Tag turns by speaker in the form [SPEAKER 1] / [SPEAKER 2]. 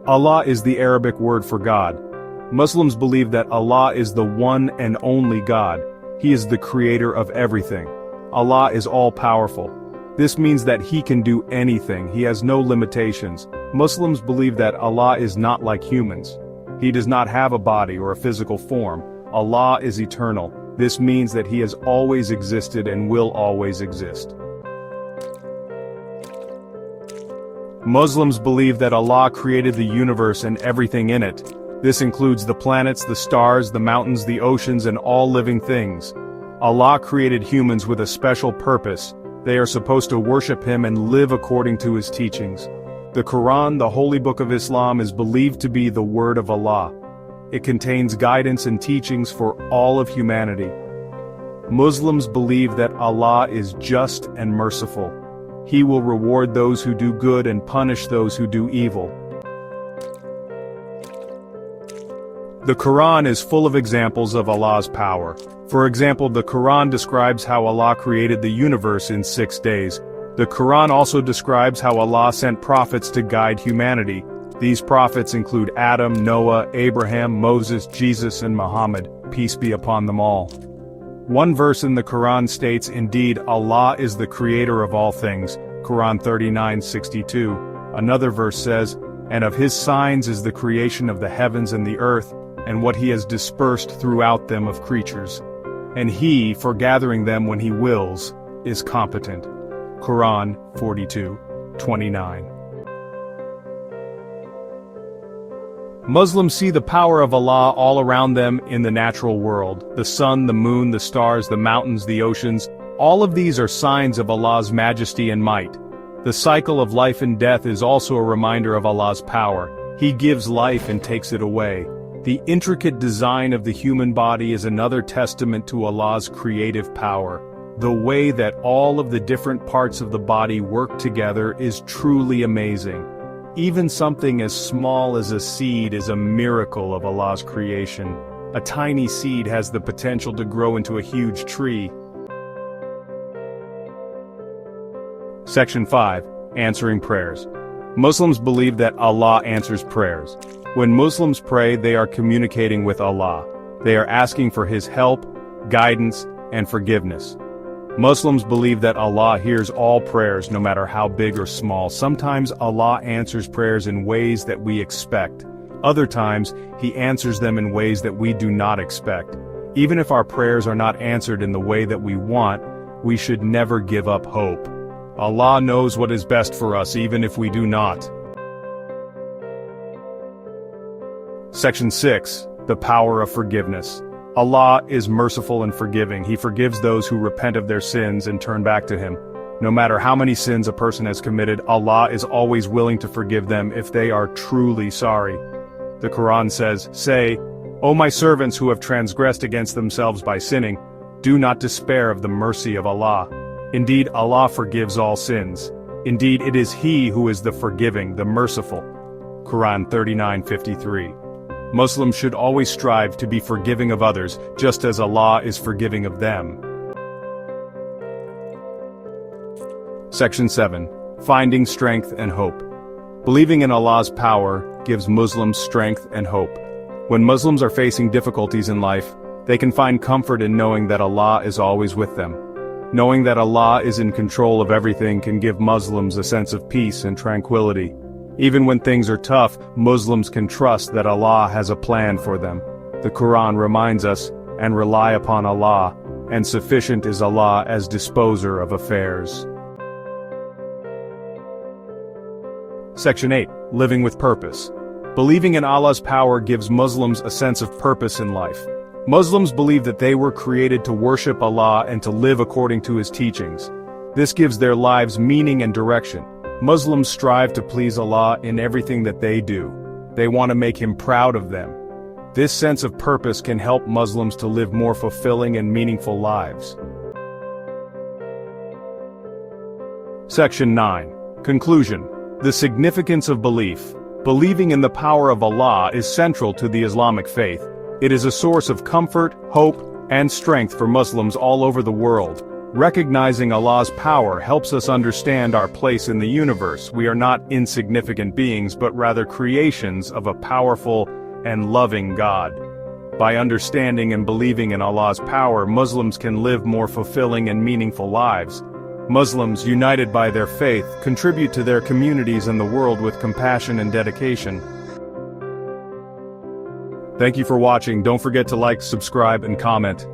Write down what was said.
[SPEAKER 1] Allah is the Arabic word for God. Muslims believe that Allah is the one and only God. He is the creator of everything. Allah is all-powerful. This means that He can do anything. He has no limitations. Muslims believe that Allah is not like humans. He does not have a body or a physical form. Allah is eternal. This means that He has always existed and will always exist. Muslims believe that Allah created the universe and everything in it. This includes the planets, the stars, the mountains, the oceans, and all living things. Allah created humans with a special purpose. They are supposed to worship Him and live according to His teachings. The Quran, the holy book of Islam, is believed to be the word of Allah. It contains guidance and teachings for all of humanity. Muslims believe that Allah is just and merciful. He will reward those who do good and punish those who do evil. The Quran is full of examples of Allah's power. For example, the Quran describes how Allah created the universe in 6 days. The Quran also describes how Allah sent prophets to guide humanity. These prophets include Adam, Noah, Abraham, Moses, Jesus, and Muhammad, peace be upon them all. One verse in the Quran states, "Indeed, Allah is the creator of all things," Quran 39:62. Another verse says, "And of His signs is the creation of the heavens and the earth, and what He has dispersed throughout them of creatures. And He, for gathering them when He wills, is competent." Quran 42:29. Muslims see the power of Allah all around them in the natural world. The sun, the moon, the stars, the mountains, the oceans, all of these are signs of Allah's majesty and might. The cycle of life and death is also a reminder of Allah's power. He gives life and takes it away. The intricate design of the human body is another testament to Allah's creative power. The way that all of the different parts of the body work together is truly amazing. Even something as small as a seed is a miracle of Allah's creation. A tiny seed has the potential to grow into a huge tree. Section 5. Answering prayers. Muslims believe that Allah answers prayers. When Muslims pray, they are communicating with Allah. They are asking for His help, guidance, and forgiveness. Muslims believe that Allah hears all prayers, no matter how big or small. Sometimes Allah answers prayers in ways that we expect. Other times, He answers them in ways that we do not expect. Even if our prayers are not answered in the way that we want, we should never give up hope. Allah knows what is best for us, even if we do not. Section 6. The power of forgiveness. Allah is merciful and forgiving. He forgives those who repent of their sins and turn back to Him. No matter how many sins a person has committed, Allah is always willing to forgive them if they are truly sorry. The Quran says, "Say, O my servants who have transgressed against themselves by sinning, do not despair of the mercy of Allah. Indeed, Allah forgives all sins. Indeed, it is He who is the forgiving, the merciful." Quran 39:53. Muslims should always strive to be forgiving of others, just as Allah is forgiving of them. Section 7. Finding strength and hope. Believing in Allah's power gives Muslims strength and hope. When Muslims are facing difficulties in life, they can find comfort in knowing that Allah is always with them. Knowing that Allah is in control of everything can give Muslims a sense of peace and tranquility. Even when things are tough, Muslims can trust that Allah has a plan for them. The Quran reminds us, "And rely upon Allah, and sufficient is Allah as disposer of affairs." Section 8. Living with purpose. Believing in Allah's power gives Muslims a sense of purpose in life. Muslims believe that they were created to worship Allah and to live according to His teachings. This gives their lives meaning and direction. Muslims strive to please Allah in everything that they do. They want to make Him proud of them. This sense of purpose can help Muslims to live more fulfilling and meaningful lives. Section 9. Conclusion. The significance of belief. Believing in the power of Allah is central to the Islamic faith. It is a source of comfort, hope, and strength for Muslims all over the world. Recognizing Allah's power helps us understand our place in the universe. We are not insignificant beings but rather creations of a powerful and loving God. By understanding and believing in Allah's power, Muslims can live more fulfilling and meaningful lives. Muslims, united by their faith, contribute to their communities and the world with compassion and dedication. Thank you for watching. Don't forget to like, subscribe, and comment.